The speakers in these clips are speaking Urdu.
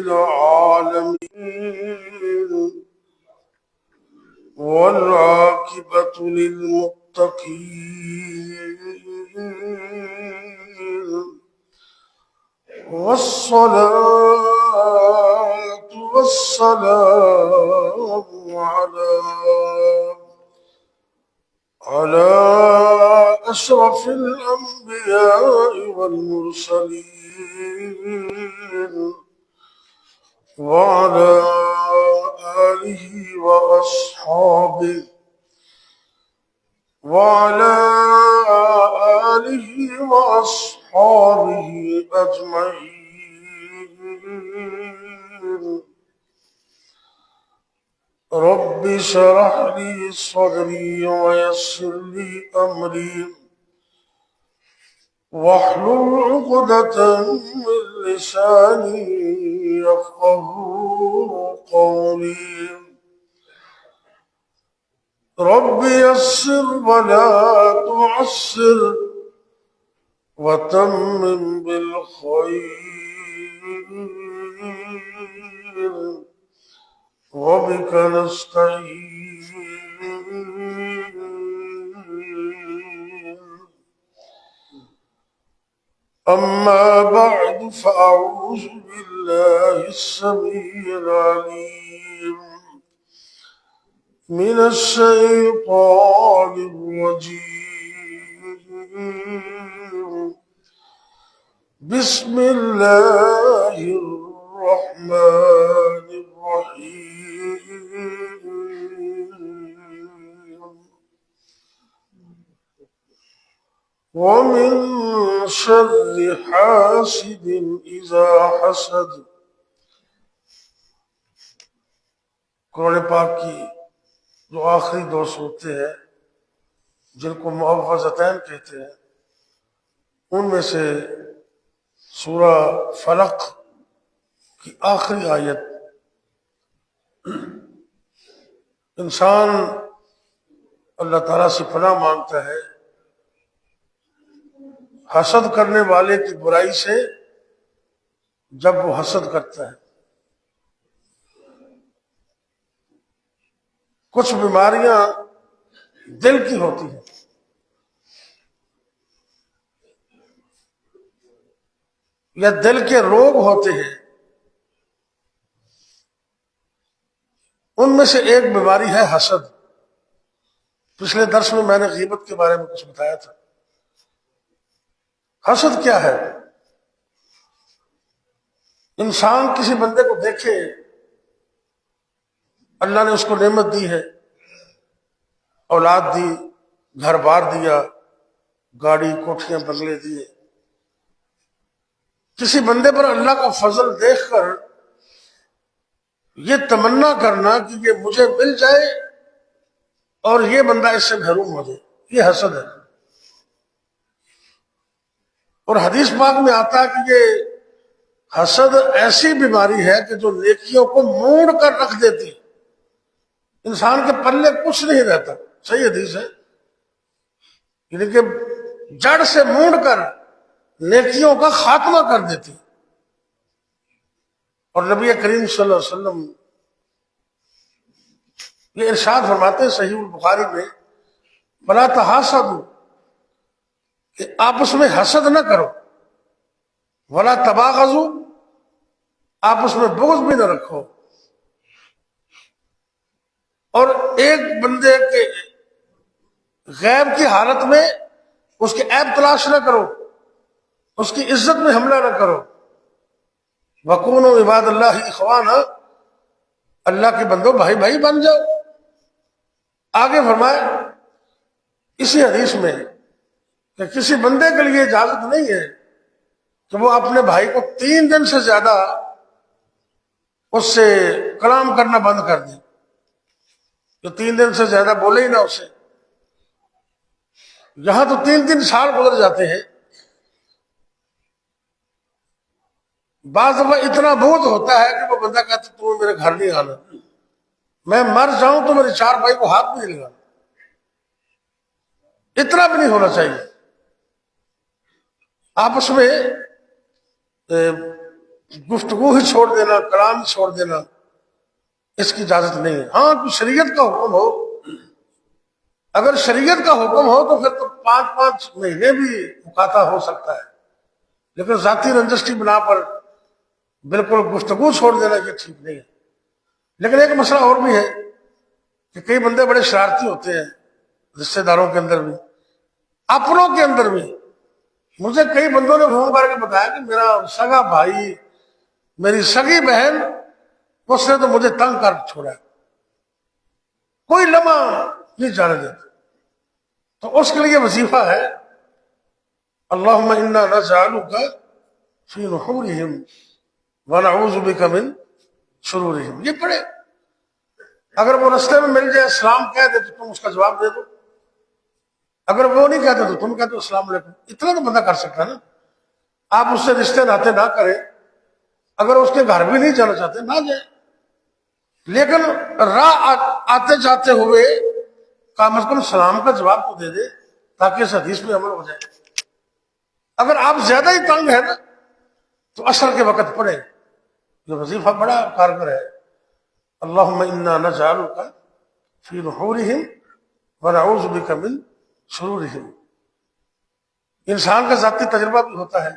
العالمين والعاقبة للمتقين والصلاة والسلام على أشرف الأنبياء والمرسلين وعلى آله وأصحابه أجمعين. رب اشرح لي صدري ويسر لي أمري واحلل عقدة من لساني يفقه قولي. رب يسر ولا تعسر وتمم بالخير وبك نستعين. أما بعد فأعوذ بالله السميع العليم من الشيطان الرجيم. بسم الله الرحمن الرحيم. ومن شر حاسد إذا حسد. قرآن پاک کی جو آخری دو صورتیں ہیں جن کو معوذتین کہتے ہیں، ان میں سے سورہ فلق کی آخری آیت انسان اللہ تعالیٰ سے پناہ مانگتا ہے حسد کرنے والے کی برائی سے جب وہ حسد کرتا ہے۔ کچھ بیماریاں دل کی ہوتی ہیں، یا دل کے روگ ہوتے ہیں۔ ان میں سے ایک بیماری ہے حسد۔ پچھلے درس میں نے غیبت کے بارے میں کچھ بتایا تھا۔ حسد کیا ہے؟ انسان کسی بندے کو دیکھے، اللہ نے اس کو نعمت دی ہے، اولاد دی، گھر بار دیا، گاڑی کوٹھیاں بنگلے دیے۔ کسی بندے پر اللہ کا فضل دیکھ کر یہ تمنا کرنا کہ یہ مجھے مل جائے اور یہ بندہ اس سے محروم ہو جائے، یہ حسد ہے۔ اور حدیث پاک میں آتا ہے کہ یہ حسد ایسی بیماری ہے کہ جو نیکیوں کو موڑ کر رکھ دیتی، انسان کے پلے کچھ نہیں رہتا۔ صحیح حدیث ہے، یعنی کہ جڑ سے موڑ کر نیکیوں کا خاتمہ کر دیتی۔ اور نبی کریم صلی اللہ علیہ وسلم یہ ارشاد فرماتے ہیں صحیح البخاری میں، بلا تحاسدوا، کہ آپس میں حسد نہ کرو، ولا تباغضوا، آپس میں بغض بھی نہ رکھو، اور ایک بندے کے غیب کی حالت میں اس کے عیب تلاش نہ کرو، اس کی عزت میں حملہ نہ کرو۔ وَكُونُوا عِبَادَ اللَّهِ إِخْوَانًا، اللہ کے بندو بھائی بھائی بن جاؤ۔ آگے فرمائے اسی حدیث میں کہ کسی بندے کے لیے اجازت نہیں ہے کہ وہ اپنے بھائی کو 3 دن سے زیادہ اس سے کلام کرنا بند کر دے، جو 3 دن سے زیادہ بولے ہی نہ اسے۔ یہاں تو 3 سال گزر جاتے ہیں۔ بعض دفعہ اتنا بغض ہوتا ہے کہ وہ بندہ کہتا تم میرے گھر نہیں آنا، میں مر جاؤں تو میرے 4 بھائی کو ہاتھ نہیں لگانا۔ اتنا بھی نہیں ہونا چاہیے۔ آپس میں گفتگو ہی چھوڑ دینا، کلام چھوڑ دینا، اس کی اجازت نہیں ہے۔ ہاں کوئی شریعت کا حکم ہو، اگر شریعت کا حکم ہو تو پھر تو 5 مہینے بھی مکاتبہ ہو سکتا ہے، لیکن ذاتی رنجش کی بنا پر بالکل گفتگو چھوڑ دینا یہ ٹھیک نہیں ہے۔ لیکن ایک مسئلہ اور بھی ہے کہ کئی بندے بڑے شرارتی ہوتے ہیں، رشتے داروں کے اندر بھی، اپنوں کے اندر بھی۔ مجھے کئی بندوں نے فون کر کے بتایا کہ میرا سگا بھائی، میری سگی بہن، اس نے تو مجھے تنگ کر چھوڑا، کوئی لمحہ نہیں جانے دیتا۔ تو اس کے لیے وظیفہ ہے اللہم انا نجعلک فی نحورہم ونعوذ بک من شرورہم، یہ پڑھے۔ اگر وہ رستے میں مل جائے، سلام کہہ دے تو تم اس کا جواب دے دو، اگر وہ نہیں کہتے تو تم کہتے ہو السلام علیکم۔ اتنا تو بندہ کر سکتا ہے نا۔ آپ اس سے رشتے ناطے نہ کریں، اگر اس کے گھر بھی نہیں جانا چاہتے نہ جائیں، لیکن راہ آتے جاتے ہوئے کم از کم سلام کا جواب تو دے دے تاکہ اس حدیث میں عمل ہو جائے۔ اگر آپ زیادہ ہی تنگ ہے نا تو عصر کے وقت پڑھیں، یہ وظیفہ بڑا کارگر ہے۔ اللہم انا نجعلک فی نحورہم ونعوذ بک من شرورہم۔ انسان کا ذاتی تجربہ بھی ہوتا ہے،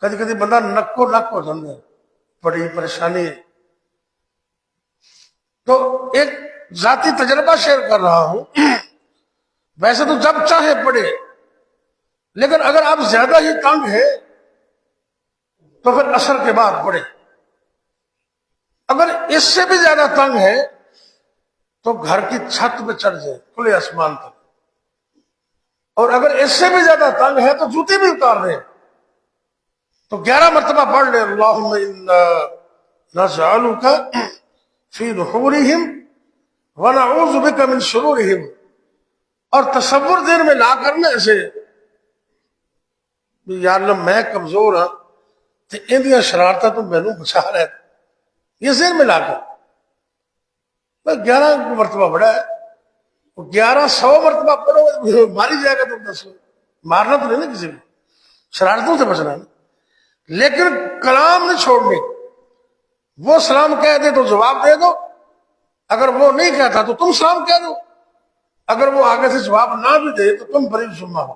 کبھی کبھی بندہ نکو نک ہو جاتا ہے، بڑی پریشانی ہے۔ تو ایک ذاتی تجربہ شیئر کر رہا ہوں، ویسے تو جب چاہے پڑھے، لیکن اگر آپ زیادہ ہی تنگ ہے تو پھر عصر کے بعد پڑھے۔ اگر اس سے بھی زیادہ تنگ ہے تو گھر کی چھت پہ چڑھ جائے، کھلے آسمان تک، اور اگر اس سے بھی زیادہ تنگ ہے تو جوتے بھی اتار دیں، تو 11 مرتبہ پڑھ لیں اللہم انا نجعلک فی نحورہم ونعوذ بک من شرورہم، اور تصور دیر میں لا کرنا ایسے یا اللہ میں کمزور ہاں تو اندیاں شرارتہ تو مینوں بچا رہے، یہ ذہن میں لا کر 11 مرتبہ پڑھا ہے، 1100 مرتبہ پڑھو ماری جائے گا تو 10 مارنا تو نہیں نا کسی کو، شرارتوں سے بچنا ہے، لیکن کلام نہیں چھوڑنے۔ وہ سلام کہہ دے تو جواب دے دو، اگر وہ نہیں کہتا تو تم سلام کہہ دو، اگر وہ آگے سے جواب نہ بھی دے تو تم بری ذمہ ہو۔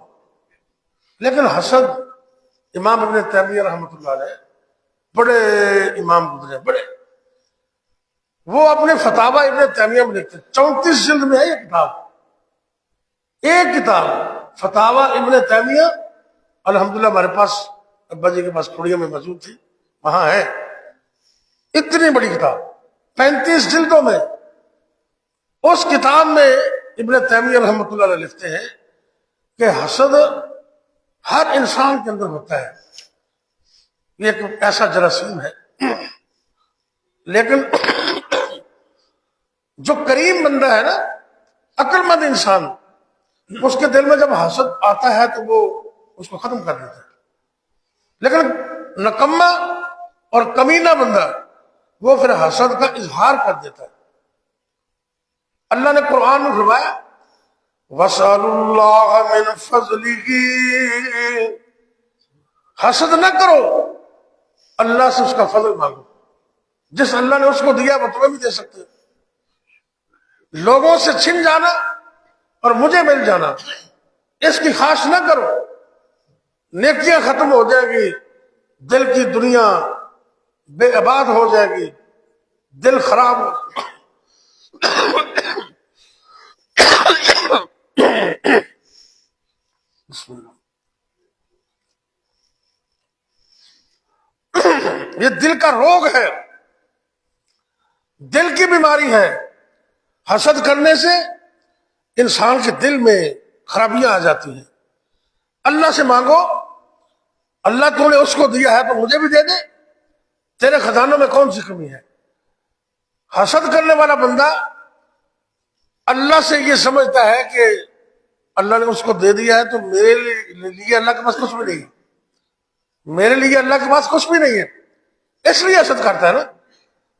لیکن حسد، امام ابن تیمیہ رحمۃ اللہ علیہ بڑے امام گزرے، بڑے، وہ اپنے فتاوی ابن تیمیہ میں لکھتے، 34 جلد میں ہے یہ کتاب، ایک کتاب فتاوی ابن تیمیہ، الحمدللہ ہمارے پاس ابا جی کے پاس کھڑیوں میں موجود تھی، وہاں ہے، اتنی بڑی کتاب 35 جلدوں میں۔ اس کتاب میں ابن تیمیہ رحمۃ اللہ علیہ لکھتے ہیں کہ حسد ہر انسان کے اندر ہوتا ہے، یہ ایک ایسا جراثیم ہے، لیکن جو کریم بندہ ہے نا، عقل مند انسان، اس کے دل میں جب حسد آتا ہے تو وہ اس کو ختم کر دیتا ہے، لیکن نکما اور کمینہ بندہ وہ پھر حسد کا اظہار کر دیتا ہے۔ اللہ نے قرآن میں فرمایا وَاسْأَلُوا اللَّهَ مِنْ فَضْلِهِ، حسد نہ کرو، اللہ سے اس کا فضل مانگو، جس اللہ نے اس کو دیا وہ تمہیں بھی دے سکتے ہیں۔ لوگوں سے چھن جانا اور مجھے مل جانا، اس کی خواہش نہ کرو، نیکیاں ختم ہو جائے گی، دل کی دنیا بے آباد ہو جائے گی، دل خراب ہو بسم اللہ۔ یہ دل کا روگ ہے، دل کی بیماری ہے، حسد کرنے سے انسان کے دل میں خرابیاں آ جاتی ہیں۔ اللہ سے مانگو، اللہ تو نے اس کو دیا ہے تو مجھے بھی دے دے، تیرے خزانوں میں کون سی کمی ہے۔ حسد کرنے والا بندہ اللہ سے یہ سمجھتا ہے کہ اللہ نے اس کو دے دیا ہے تو میرے لیے اللہ کے پاس کچھ بھی نہیں ہے، میرے لیے اللہ کے پاس کچھ بھی نہیں ہے، اس لیے حسد کرتا ہے نا،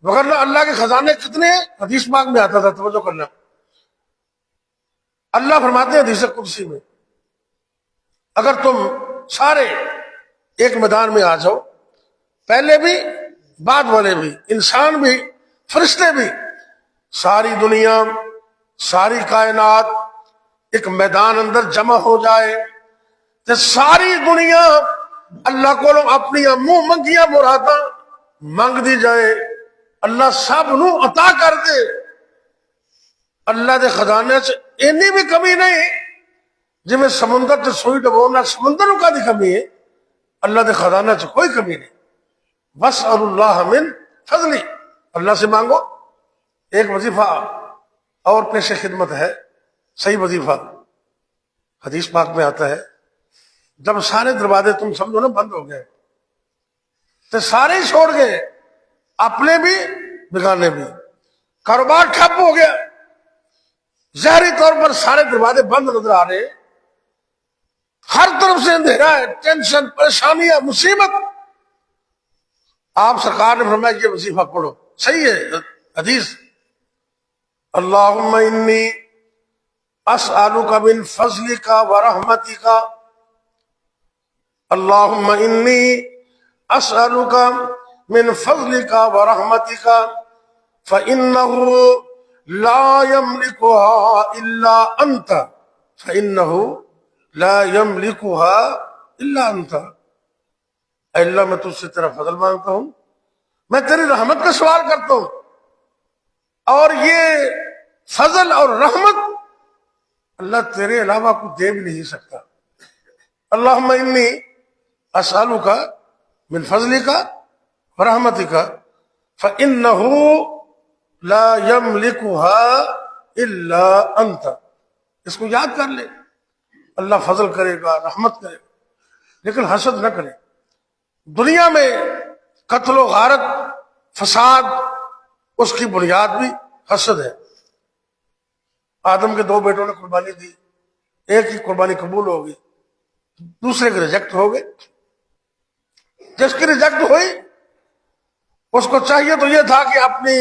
وگرنہ اللہ کے خزانے کتنے ہیں، حدیث پاک میں آتا تھا، توجہ کرنا، اللہ فرماتے ہیں حدیث قدسی میں اگر تم سارے ایک میدان میں آ جاؤ پہلے بھی بعد والے بھی، انسان بھی فرشتے بھی، ساری دنیا ساری کائنات ایک میدان اندر جمع ہو جائے تو ساری دنیا اللہ کو اپنی منہ منگیاں مراداں منگ دی جائے، اللہ سب نو عطا کر دے۔ اللہ دے خزانے سے اینی بھی کمی نہیں جی میں سمندر سے سوئی ڈبونا، سمندر کا دی کمی ہے، اللہ دے خزانے سے کوئی کمی نہیں۔ وَاسْأَلُوا اللَّهَ مِن فضلی، اللہ سے مانگو۔ ایک وظیفہ اور پیش خدمت ہے، صحیح وظیفہ، حدیث پاک میں آتا ہے جب سارے دروازے تم سمجھو نا بند ہو گئے تو سارے ہی چھوڑ گئے، اپنے بھی بگانے بھی، کاروبار ٹھپ ہو گیا، ظاہری طور پر سارے دروازے بند نظر آ رہے، ہر طرف سے اندھیرا ہے، ٹینشن، پریشانیاں، مصیبت۔ آپ سرکار نے فرمایا یہ وظیفہ پڑھو، صحیح ہے حدیث، اللہم انی اسألک من فضلک ورحمتک، اللہم انی اسألک من فضلک ورحمتک فإنہ لا يملكها الا انت، فإنہ لا يملكها الا انت۔ اے اللہ میں تجھ سے تیرا فضل مانگتا ہوں، میں تیری رحمت کا سوال کرتا ہوں، اور یہ فضل اور رحمت اللہ تیرے علاوہ کو دے بھی نہیں سکتا۔ اللہم انی اسألک من فضلک ورحمتک فإنہ لا يملكها الا انت۔ اس کو یاد کر لے، اللہ فضل کرے گا، رحمت کرے گا، لیکن حسد نہ کرے۔ دنیا میں قتل و غارت، فساد، اس کی بنیاد بھی حسد ہے۔ آدم کے 2 بیٹوں نے قربانی دی، ایک کی قربانی قبول ہو گئی، دوسرے کے ریجیکٹ ہو گئے۔ جس کی ریجیکٹ ہوئی اس کو چاہیے تو یہ تھا کہ اپنی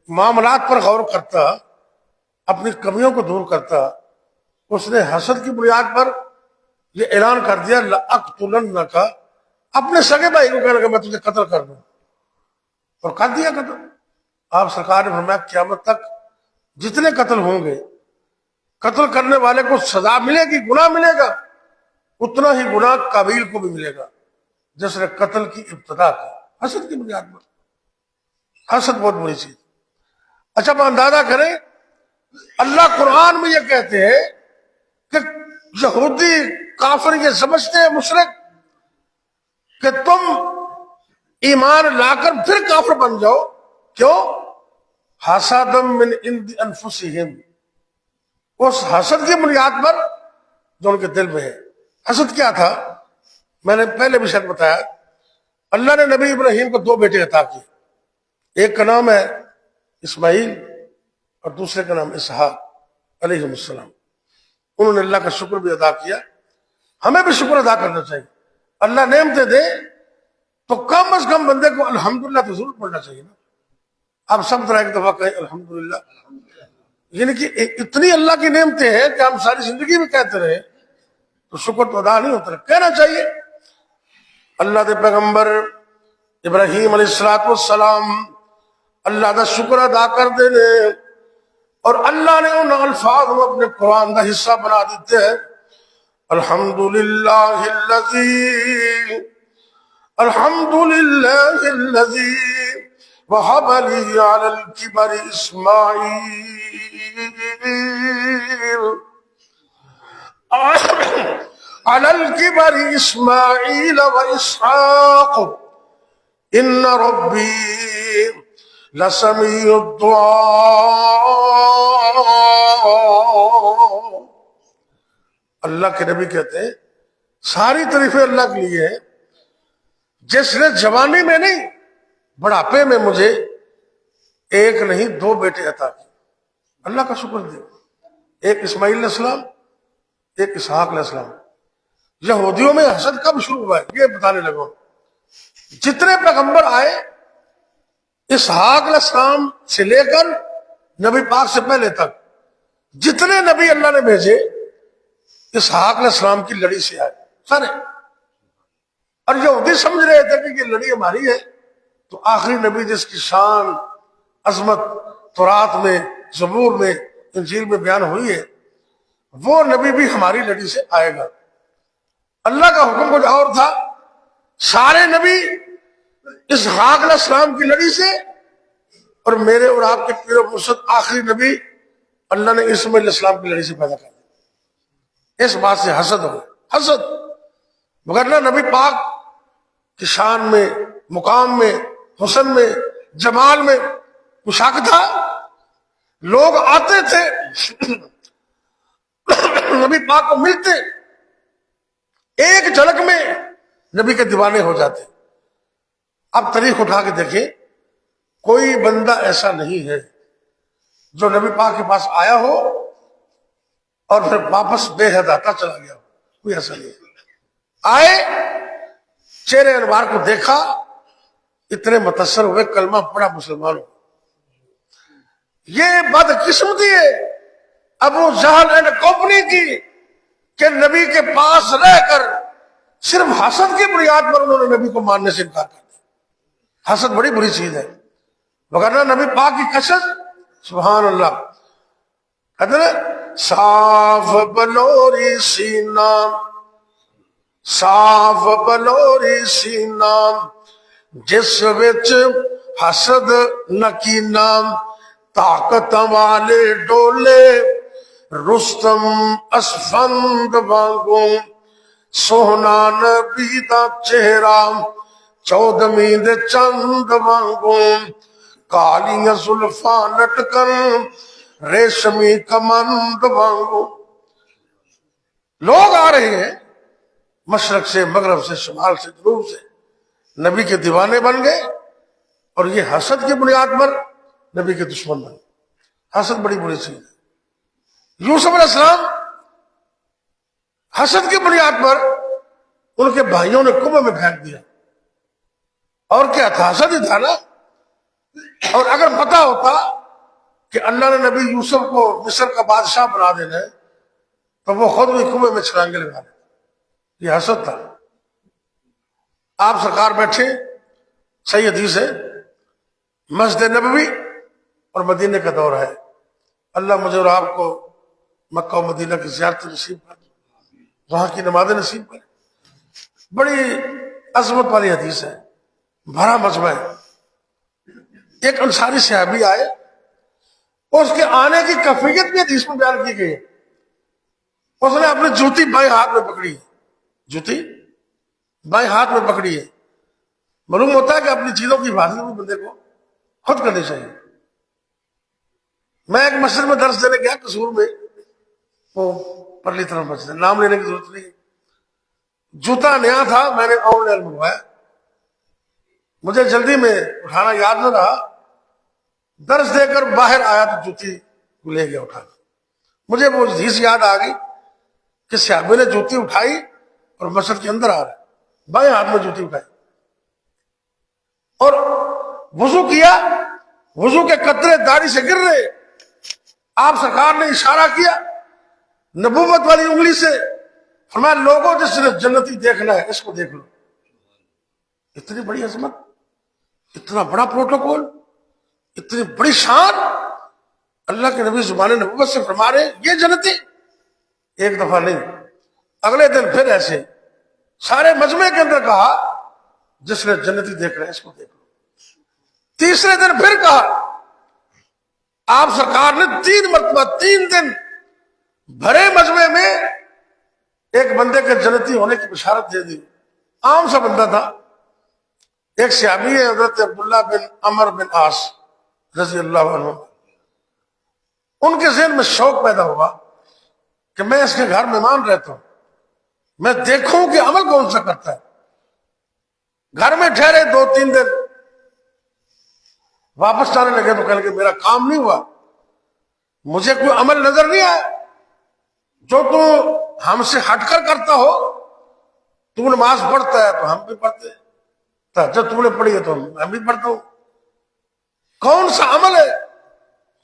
معاملات پر غور کرتا، اپنی کمیوں کو دور کرتا۔ اس نے حسد کی بنیاد پر یہ اعلان کر دیا لَأَقْتُلَنَّكَ، اپنے سگے بھائی کو کہنے کہ میں تجھے قتل کر دوں، اور کر دیا قتل۔ آپ سرکار نے فرمایا قیامت تک جتنے قتل ہوں گے، قتل کرنے والے کو سزا ملے گی، گناہ ملے گا، اتنا ہی گناہ قابیل کو بھی ملے گا جس نے قتل کی ابتدا کی، حسد کی بنیاد پر۔ حسد بہت بری چیز۔ اچھا آپ اندازہ کریں، اللہ قرآن میں یہ کہتے ہیں کہ یہودی کافر یہ سمجھتے ہیں، مشرک، کہ تم ایمان لا کر پھر کافر بن جاؤ۔ کیوں؟ حسدا من عند انفسہم، اس حسد کی بنیاد پر جو ان کے دل میں ہے۔ حسد کیا تھا؟ میں نے پہلے بھی شاید بتایا، اللہ نے نبی ابراہیم کو 2 بیٹے عطا کیے، ایک کا نام ہے اسماعیل اور دوسرے کا نام اسحاق علیہ السلام۔ انہوں نے اللہ کا شکر بھی ادا کیا، ہمیں بھی شکر ادا کرنا چاہیے۔ اللہ نعمتیں دے تو کم از کم بندے کو الحمدللہ تو ضرور پڑھنا چاہیے نا۔ آپ سب طرح ایک دفعہ کہیں الحمدللہ، یعنی کہ اتنی اللہ کی نعمتیں ہیں کہ ہم ساری زندگی میں کہتے رہے تو شکر تو ادا نہیں ہوتا، کہنا چاہیے۔ اللہ دے پیغمبر ابراہیم علیہ السلام اللہ دا شکر ادا کر دینے، اور اللہ نے ان الفاظ کو اپنے قرآن کا حصہ بنا دیتے ہیں۔ الحمدللہ الذی وہب لی علی الکبر اسماعیل و اسحاق ان ربی لسمیع الدعاء۔ اللہ کے نبی کہتے ہیں ساری تعریفیں اللہ کے لیے ہیں جس نے جوانی میں نہیں بڑھاپے میں مجھے ایک نہیں 2 بیٹے عطا کیے۔ اللہ کا شکر دے، ایک اسماعیل علیہ السلام، ایک اسحاق علیہ السلام۔ یہودیوں میں حسد کب شروع ہوا ہے یہ بتانے لگا۔ جتنے پیغمبر آئے اسحاق علیہ السلام سے لے کر نبی پاک سے پہلے تک جتنے نبی اللہ نے بھیجے اسحاق علیہ السلام کی لڑی سے آئے سارے۔ اور یہودی سمجھ رہے تھے کہ یہ لڑی ہماری ہے، تو آخری نبی جس کی شان عظمت تورات میں، زبور میں، انجیل میں بیان ہوئی ہے، وہ نبی بھی ہماری لڑی سے آئے گا۔ اللہ کا حکم کچھ اور تھا، سارے نبی اسحاق علیہ السلام کی لڑی سے، اور میرے اور آپ کے پیر و مرشد آخری نبی اللہ نے اسماعیل علیہ السلام کی لڑی سے پیدا کر دیا۔ اس بات سے حسد ہو گیا، حسد، مگر نہ نبی پاک کی شان میں، مقام میں، حسن میں، جمال میں پوشاک تھا۔ لوگ آتے تھے نبی پاک کو ملتے، ایک جھلک میں نبی کے دیوانے ہو جاتے۔ اب تاریخ اٹھا کے دیکھیں، کوئی بندہ ایسا نہیں ہے جو نبی پاک کے پاس آیا ہو اور پھر واپس بے حد آتا چلا گیا ہو، کوئی ایسا نہیں ہے۔ آئے، چہرے انوار کو دیکھا، اتنے متاثر ہوئے، کلمہ پڑا، مسلمان ہو۔ یہ بدقسمتی ہے ابو جہل اینڈ کمپنی کی کہ نبی کے پاس رہ کر صرف حسد کی بنیاد پر انہوں نے نبی کو ماننے سے انکار کر دیا۔ حسد بڑی بری چیز ہے، وگرنہ نبی پاک کی کشش، سبحان اللہ، کہتے ہیں صاف بلوری سینہ، صاف بلوری سینہ جس وچ حسد نکینا، طاقت والے ڈولے رستم اسفند وانگو، سوہنا نبی دا چہرہ چودھویں دے چند وانگو، کالیاں زلفاں لٹکن ریشمی کمند وانگو۔ لوگ آ رہے ہیں مشرق سے، مغرب سے، شمال سے، جنوب سے، نبی کے دیوانے بن گئے، اور یہ حسد کی بنیاد پر نبی کے دشمن بن گئے۔ حسد بڑی بری چیز ہے۔ یوسف علیہ السلام حسد کی بنیاد پر ان کے بھائیوں نے کنویں میں پھینک دیا، اور کیا تھا؟ حسد ہی تھا نا۔ اور اگر پتا ہوتا کہ اللہ نے نبی یوسف کو مصر کا بادشاہ بنا دینا ہے تو وہ خود بھی کنویں میں چھلانگے لگا دیتے۔ یہ حسد تھا۔ آپ سرکار بیٹھے، صحیح حدیث ہے، مسجد نبوی اور مدینے کا دور ہے، اللہ مجھے اور آپ کو مکہ و مدینہ کی زیارت نصیب کر، وہاں کی نمازیں نصیب کر۔ بڑی عظمت والی حدیث ہے، بھرا مجمع ہے۔ ایک انصاری صحابی آئے، اور اس کے آنے کی کیفیت بھی حدیث میں بیان کی گئی ہے۔ اس نے اپنی جوتی بائیں ہاتھ میں پکڑی ہے، جوتی بائیں ہاتھ میں پکڑی ہے۔ معلوم ہوتا ہے کہ اپنی چیزوں کی حفاظت بھی بندے کو خود کرنی چاہیے۔ میں ایک مسجد میں درس دینے گیا قصور میں، وہ پرلی طرف مسجد، نام لینے کی ضرورت نہیں۔ جوتا نیا تھا، میں نے آن لائن منگوایا، مجھے جلدی میں اٹھانا یاد نہ رہا، درس دے کر باہر آیا تو جوتی کو لے گیا اٹھا۔ مجھے وہ حدیث یاد آ گئی کہ صحابی نے جوتی اٹھائی اور مسجد کے اندر آ رہا ہے، بائیں ہاتھ میں جوتی اٹھائی، اور وضو کیا، وضو کے قطرے داڑھی سے گر رہے۔ آپ سرکار نے اشارہ کیا نبوت والی انگلی سے، فرمایا لوگوں جس نے جنتی دیکھنا ہے اس کو دیکھ لو۔ اتنی بڑی عظمت، اتنا بڑا پروٹوکول، اتنی بڑی شان، اللہ کے نبی زبان نبوت سے فرما رہے یہ جنتی۔ ایک دفعہ نہیں، اگلے دن پھر ایسے سارے مجمع کے اندر کہا جس نے جنتی دیکھ رہے ہیں اس کو دیکھ لو۔ تیسرے دن پھر کہا، آپ سرکار نے 3 مرتبہ 3 دن بھرے مجمع میں ایک بندے کے جنتی ہونے کی بشارت دے دی۔ عام سا بندہ تھا، ایک صحابی ہے حضرت عبداللہ بن عمر بن عاص رضی اللہ عنہ، ان کے ذہن میں شوق پیدا ہوا کہ میں اس کے گھر مہمان رہتا ہوں، میں دیکھوں کہ عمل کون سا کرتا ہے۔ گھر میں ٹھہرے 2-3 دن، واپس جانے لگے تو کہنے لگے میرا کام نہیں ہوا، مجھے کوئی عمل نظر نہیں آیا جو تو ہم سے ہٹ کر کرتا ہو۔ تو نماز پڑھتا ہے تو ہم بھی پڑھتے ہیں، تہجد تو نے پڑھی ہے تو میں بھی پڑھتا ہوں، کون سا عمل ہے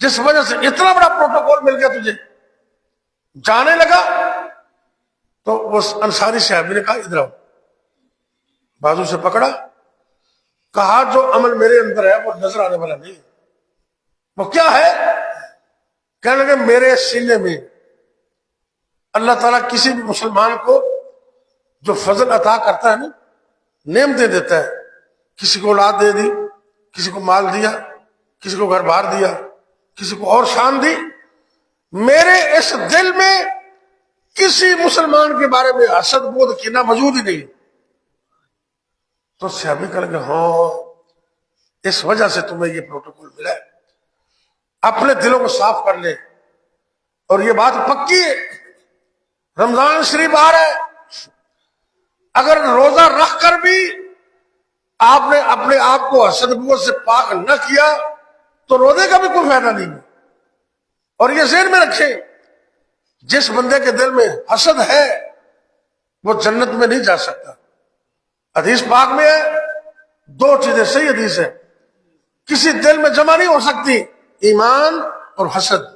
جس وجہ سے اتنا بڑا پروٹوکول مل گیا تجھے؟ جانے لگا تو وہ انصاری صحابی نے کہا ادھر آؤ، بازو سے پکڑا, کہا جو عمل میرے اندر ہے وہ نظر آنے والا نہیں. وہ کیا ہے؟ کہنے لگے میرے سینے میں اللہ تعالیٰ کسی بھی مسلمان کو جو فضل عطا کرتا ہے نا, نعمتیں دیتا ہے, کسی کو اولاد دے دی, کسی کو مال دیا, کسی کو گھر بار دیا, کسی کو اور شان دی, میرے اس دل میں کسی مسلمان کے بارے میں حسد بود کینہ موجود ہی نہیں. تو صحابی کہنے لگے ہاں اس وجہ سے تمہیں یہ پروٹوکول ملا ہے, اپنے دلوں کو صاف کر لے. اور یہ بات پکی ہے, رمضان شریف آ رہا ہے, اگر روزہ رکھ کر بھی آپ نے اپنے آپ کو حسد بود سے پاک نہ کیا تو روزے کا بھی کوئی فائدہ نہیں ہے. اور یہ ذہن میں رکھیں, جس بندے کے دل میں حسد ہے وہ جنت میں نہیں جا سکتا. حدیث پاک میں ہے, دو چیزیں صحیح حدیث ہے, کسی دل میں جمع نہیں ہو سکتی, ایمان اور حسد.